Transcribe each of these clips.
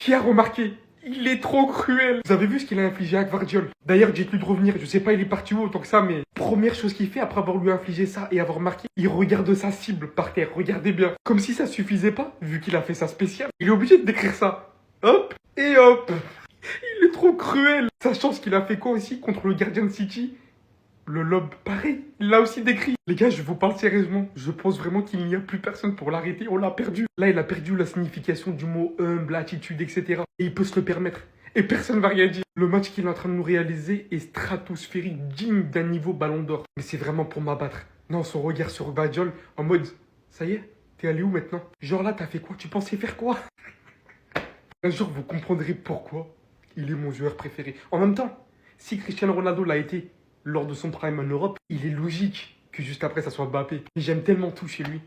Qui a remarqué? Il est trop cruel. Vous avez vu ce qu'il a infligé à Gvardiol? D'ailleurs, dites-lui de revenir. Je sais pas, il est parti où autant que ça, mais première chose qu'il fait après avoir lui infligé ça et avoir marqué, il regarde sa cible par terre. Regardez bien. Comme si ça suffisait pas, vu qu'il a fait ça spécial. Il est obligé de décrire ça. Hop et hop. Il est trop cruel. Sachant ce qu'il a fait quoi aussi contre le gardien de City? Le lob, pareil, il l'a aussi décrit. Les gars, je vous parle sérieusement. Je pense vraiment qu'il n'y a plus personne pour l'arrêter. On l'a perdu. Là, il a perdu la signification du mot humble, attitude, etc. Et il peut se le permettre. Et personne ne va rien dire. Le match qu'il est en train de nous réaliser est stratosphérique, digne d'un niveau ballon d'or. Mais c'est vraiment pour m'abattre. Non, son regard sur Gvardiol, en mode, ça y est, t'es allé où maintenant? Genre là, t'as fait quoi? Tu pensais faire quoi? Un jour, vous comprendrez pourquoi il est mon joueur préféré. En même temps, si Cristiano Ronaldo l'a été lors de son prime en Europe, il est logique que juste après ça soit Mbappé. J'aime tellement tout chez lui.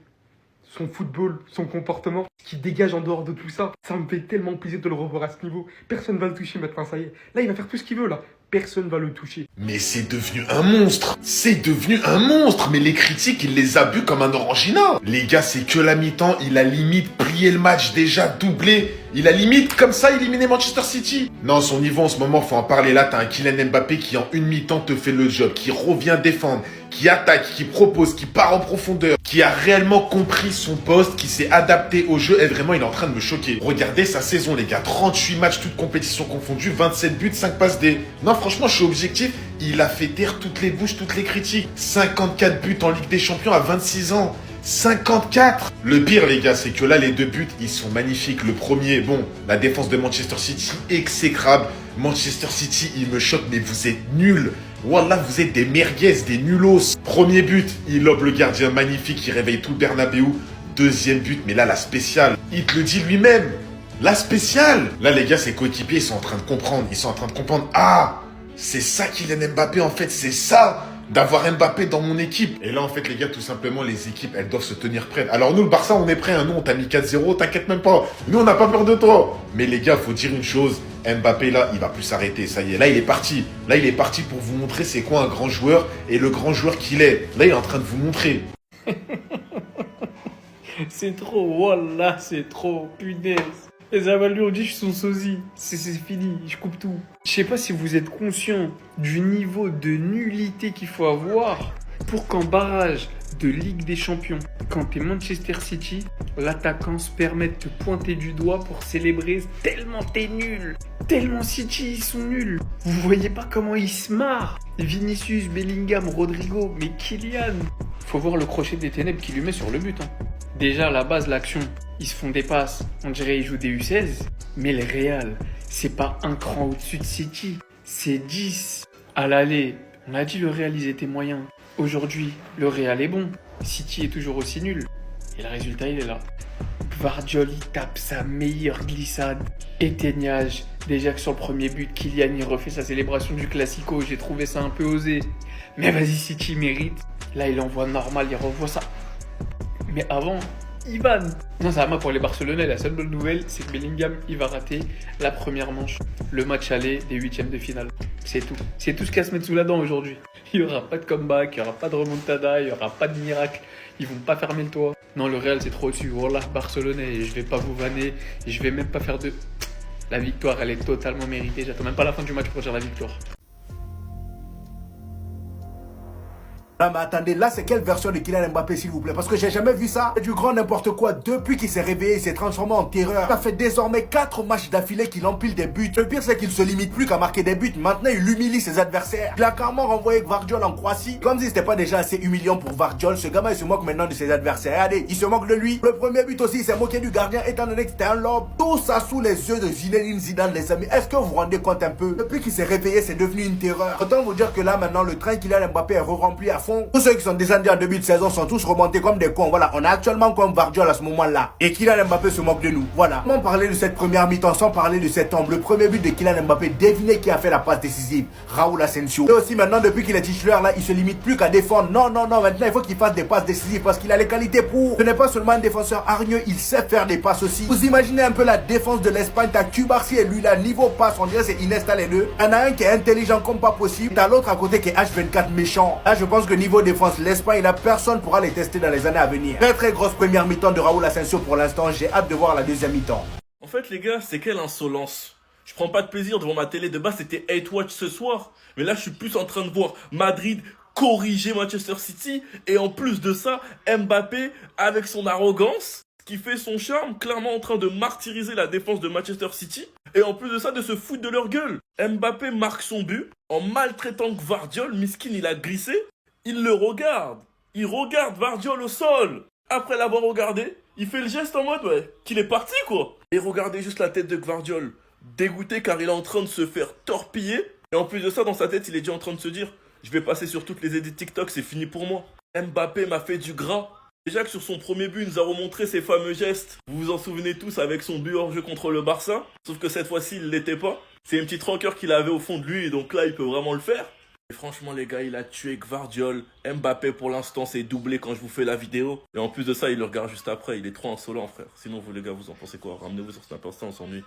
Son football, son comportement, ce qu'il dégage en dehors de tout ça. Ça me fait tellement plaisir de le revoir à ce niveau. Personne va le toucher maintenant, ça y est. Là, il va faire tout ce qu'il veut, là. Personne va le toucher. Mais c'est devenu un monstre. C'est devenu un monstre. Mais les critiques, il les a bu comme un orangina. Les gars, c'est que la mi-temps. Il a limite plié le match, déjà doublé. Il a limite, comme ça, éliminé Manchester City. Non, son niveau en ce moment, faut en parler. Là, t'as un Kylian Mbappé qui, en une mi-temps, te fait le job, qui revient défendre, qui attaque, qui propose, qui part en profondeur, qui a réellement compris son poste, qui s'est adapté au jeu. Et vraiment, il est en train de me choquer. Regardez sa saison, les gars. 38 matchs, toutes compétitions confondues, 27 buts, 5 passes D. Non, franchement, je suis objectif. Il a fait taire toutes les bouches, toutes les critiques. 54 buts en Ligue des Champions à 26 ans. 54. Le pire, les gars, c'est que là, les deux buts, ils sont magnifiques. Le premier, bon, la défense de Manchester City, exécrable. Manchester City, il me choque, mais vous êtes nuls. Wallah, vous êtes des merguez, des nulos. Premier but, il lobe le gardien magnifique, il réveille tout le Bernabeu. Deuxième but, mais là, la spéciale, il te le dit lui-même. La spéciale. Là, les gars, ses coéquipiers, ils sont en train de comprendre. Ils sont en train de comprendre. Ah, c'est ça Kylian Mbappé, en fait, c'est ça. D'avoir Mbappé dans mon équipe. Et là, en fait, les gars, tout simplement, les équipes, elles doivent se tenir prêtes. Alors, nous, le Barça, on est prêts. Hein. Nous, on t'a mis 4-0, t'inquiète même pas. Nous, on n'a pas peur de toi. Mais les gars, faut dire une chose. Mbappé, là, il va plus s'arrêter. Ça y est, là, il est parti. Là, il est parti pour vous montrer c'est quoi un grand joueur et le grand joueur qu'il est. Là, il est en train de vous montrer. C'est trop, voilà, c'est trop, punaise. Les avalus ont dit je suis son sosie. C'est fini, je coupe tout. Je sais pas si vous êtes conscient du niveau de nullité qu'il faut avoir pour qu'en barrage de Ligue des Champions, quand t'es Manchester City, l'attaquant se permet de te pointer du doigt pour célébrer tellement t'es nul. Tellement City, ils sont nuls. Vous voyez pas comment ils se marrent. Vinicius, Bellingham, Rodrigo, mais Kylian. Faut voir le crochet des ténèbres qu'il lui met sur le but. Déjà, à la base, l'action, ils se font des passes. On dirait qu'ils jouent des U16. Mais le Real, c'est pas un cran au-dessus de City. C'est 10. À l'aller, on a dit le Real, ils étaient moyens. Aujourd'hui, le Real est bon. City est toujours aussi nul. Et le résultat, il est là. Gvardiol, il tape sa meilleure glissade. Éteignage. Déjà que sur le premier but, Kylian, il refait sa célébration du Classico. J'ai trouvé ça un peu osé. Mais vas-y, City mérite. Là, il envoie normal, il revoit ça. Mais avant, Ivan. Non, ça va pour les Barcelonais. La seule bonne nouvelle, c'est que Bellingham, il va rater la première manche. Le match aller des huitièmes de finale. C'est tout. C'est tout ce qu'il y a à se mettre sous la dent aujourd'hui. Il n'y aura pas de comeback, il n'y aura pas de remontada, il n'y aura pas de miracle. Ils vont pas fermer le toit. Non, le Real, c'est trop au-dessus. Voilà, Barcelonais, je vais pas vous vanner. Je vais même pas faire de... La victoire, elle est totalement méritée. J'attends même pas la fin du match pour dire la victoire. Non mais attendez, là c'est quelle version de Kylian Mbappé s'il vous plaît? Parce que j'ai jamais vu ça. C'est du grand n'importe quoi. Depuis qu'il s'est réveillé, il s'est transformé en terreur. Ça fait désormais 4 matchs d'affilée qu'il empile des buts. Le pire c'est qu'il se limite plus qu'à marquer des buts. Maintenant il humilie ses adversaires. Il a carrément renvoyé Gvardiol en Croatie. Comme si c'était pas déjà assez humiliant pour Gvardiol. Ce gamin il se moque maintenant de ses adversaires. Regardez, il se moque de lui. Le premier but aussi il s'est moqué du gardien étant donné que c'était un lob. Tout ça sous les yeux de Zinedine Zidane les amis. Est-ce que vous vous rendez compte un peu? Depuis qu'il s'est réveillé c'est devenu une terreur. Autant vous dire que là maintenant le train Kylian Mbappé est rempli à fond. Tous ceux qui sont descendus en début de saison sont tous remontés comme des cons. Voilà, on a actuellement comme Gvardiol à ce moment-là. Et Kylian Mbappé se moque de nous. Voilà. Comment parler de cette première mi-temps sans parler de cet homme? Le premier but de Kylian Mbappé, devinez qui a fait la passe décisive? Raúl Asensio. Et aussi maintenant, depuis qu'il est titulaire là, il se limite plus qu'à défendre. Non, maintenant il faut qu'il fasse des passes décisives parce qu'il a les qualités pour. Ce n'est pas seulement un défenseur hargneux, il sait faire des passes aussi. Vous imaginez un peu la défense de l'Espagne? T'as Cubarsí et lui là, niveau passe, on dirait c'est Iniesta les deux. Il y en a un qui est intelligent comme pas possible. T'as l'autre à côté qui est H24 méchant. Là, je pense que niveau défense, l'Espagne, là, personne pourra les tester dans les années à venir. Très très grosse première mi-temps de Raúl Asensio pour l'instant. J'ai hâte de voir la deuxième mi-temps. fait, les gars, c'est quelle insolence. Je prends pas de plaisir devant ma télé. De base, c'était Hate Watch ce soir. Mais là, je suis plus en train de voir Madrid corriger Manchester City. Et en plus de ça, Mbappé, avec son arrogance, qui fait son charme, clairement en train de martyriser la défense de Manchester City. Et en plus de ça, de se foutre de leur gueule. Mbappé marque son but en maltraitant Gvardiol. Miskin, il a glissé. Il le regarde. Il regarde Gvardiol au sol. Après l'avoir regardé, il fait le geste en mode, ouais, qu'il est parti, quoi. Et regardez juste la tête de Gvardiol. Dégoûté car il est en train de se faire torpiller. Et en plus de ça, dans sa tête, il est déjà en train de se dire, je vais passer sur toutes les edits TikTok, c'est fini pour moi. Mbappé m'a fait du gras. Déjà que sur son premier but, il nous a remontré ses fameux gestes. Vous vous en souvenez tous avec son but hors jeu contre le Barça. Sauf que cette fois-ci, il l'était pas. C'est une petite rancœur qu'il avait au fond de lui et donc là, il peut vraiment le faire. Et franchement, les gars, il a tué Gvardiol. Mbappé, pour l'instant, c'est doublé quand je vous fais la vidéo. Et en plus de ça, il le regarde juste après. Il est trop insolent, frère. Sinon, vous, les gars, vous en pensez quoi? Ramenez-vous sur Snap Insta, on s'ennuie.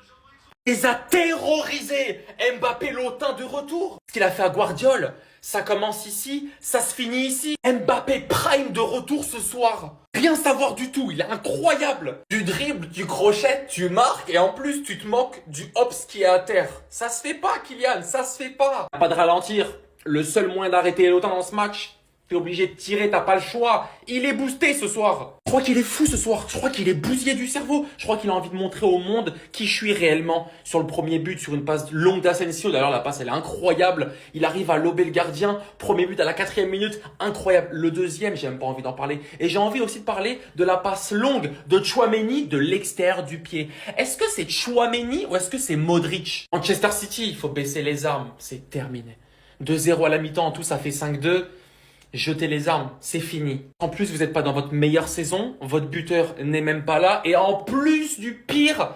Les a terrorisés. Mbappé l'autain de retour. Ce qu'il a fait à Guardiola, ça commence ici, ça se finit ici. Mbappé prime de retour ce soir. Rien savoir du tout, il est incroyable. Du dribble, du crochet, tu marques et en plus tu te moques du hops qui est à terre. Ça se fait pas, Kylian, ça se fait pas. Pas de ralentir. Le seul moyen d'arrêter l'autain dans ce match, t'es obligé de tirer, t'as pas le choix. Il est boosté ce soir. Je crois qu'il est fou ce soir. Je crois qu'il est bousillé du cerveau. Je crois qu'il a envie de montrer au monde qui je suis réellement. Sur le premier but, sur une passe longue d'Asensio. D'ailleurs, la passe, elle est incroyable. Il arrive à lober le gardien. Premier but à la 4e minute. Incroyable. Le deuxième, j'ai même pas envie d'en parler. Et j'ai envie aussi de parler de la passe longue de Tchouaméni de l'extérieur du pied. Est-ce que c'est Tchouaméni ou est-ce que c'est Modric? Manchester City, il faut baisser les armes. C'est terminé. 2-0 à la mi-temps. En tout, ça fait 5-2. Jetez les armes, c'est fini. En plus, vous n'êtes pas dans votre meilleure saison, votre buteur n'est même pas là, et en plus du pire,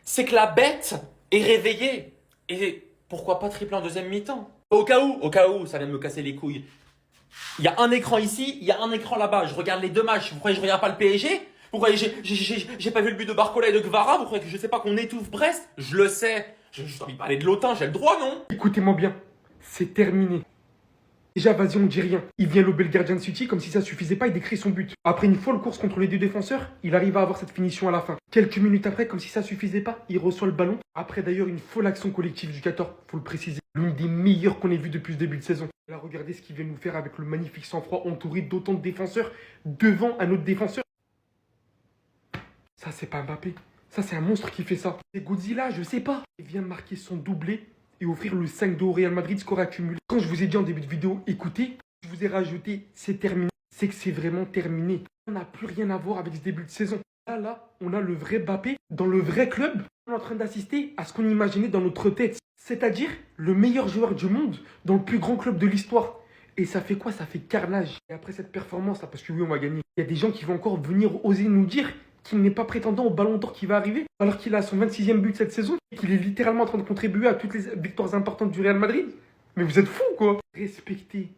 c'est que la bête est réveillée. Et pourquoi pas tripler en deuxième mi-temps? Au cas où, ça vient de me casser les couilles. Il y a un écran ici, il y a un écran là-bas, je regarde les deux matchs, vous croyez que je regarde pas le PSG? Vous croyez que j'ai pas vu le but de Barcola et de Kvara? Vous croyez que je sais pas qu'on étouffe Brest? Je le sais. Je dois lui parler de l'autain, j'ai le droit, non? Écoutez-moi bien, c'est terminé. Déjà, vas-y, on dit rien. Il vient lober le gardien de City comme si ça suffisait pas, il décrit son but. Après une folle course contre les deux défenseurs, il arrive à avoir cette finition à la fin. Quelques minutes après, comme si ça suffisait pas, il reçoit le ballon. Après d'ailleurs, une folle action collective du 14, faut le préciser. L'une des meilleures qu'on ait vues depuis le début de saison. Là, regardez ce qu'il vient nous faire avec le magnifique sang-froid entouré d'autant de défenseurs devant un autre défenseur. Ça, c'est pas Mbappé. Ça, c'est un monstre qui fait ça. C'est Godzilla, je sais pas. Il vient marquer son doublé et offrir le 5-2 au Real Madrid, score accumulé. Quand je vous ai dit en début de vidéo, écoutez, je vous ai rajouté, c'est terminé. C'est que c'est vraiment terminé. On n'a plus rien à voir avec ce début de saison. Là, on a le vrai Mbappé dans le vrai club. On est en train d'assister à ce qu'on imaginait dans notre tête. C'est-à-dire le meilleur joueur du monde dans le plus grand club de l'histoire. Et ça fait quoi? Ça fait carnage. Et après cette performance, là, parce que oui, on va gagner, il y a des gens qui vont encore venir oser nous dire qu'il n'est pas prétendant au ballon d'or qui va arriver, alors qu'il a son 26e but cette saison, et qu'il est littéralement en train de contribuer à toutes les victoires importantes du Real Madrid. Mais vous êtes fous, quoi. Respectez.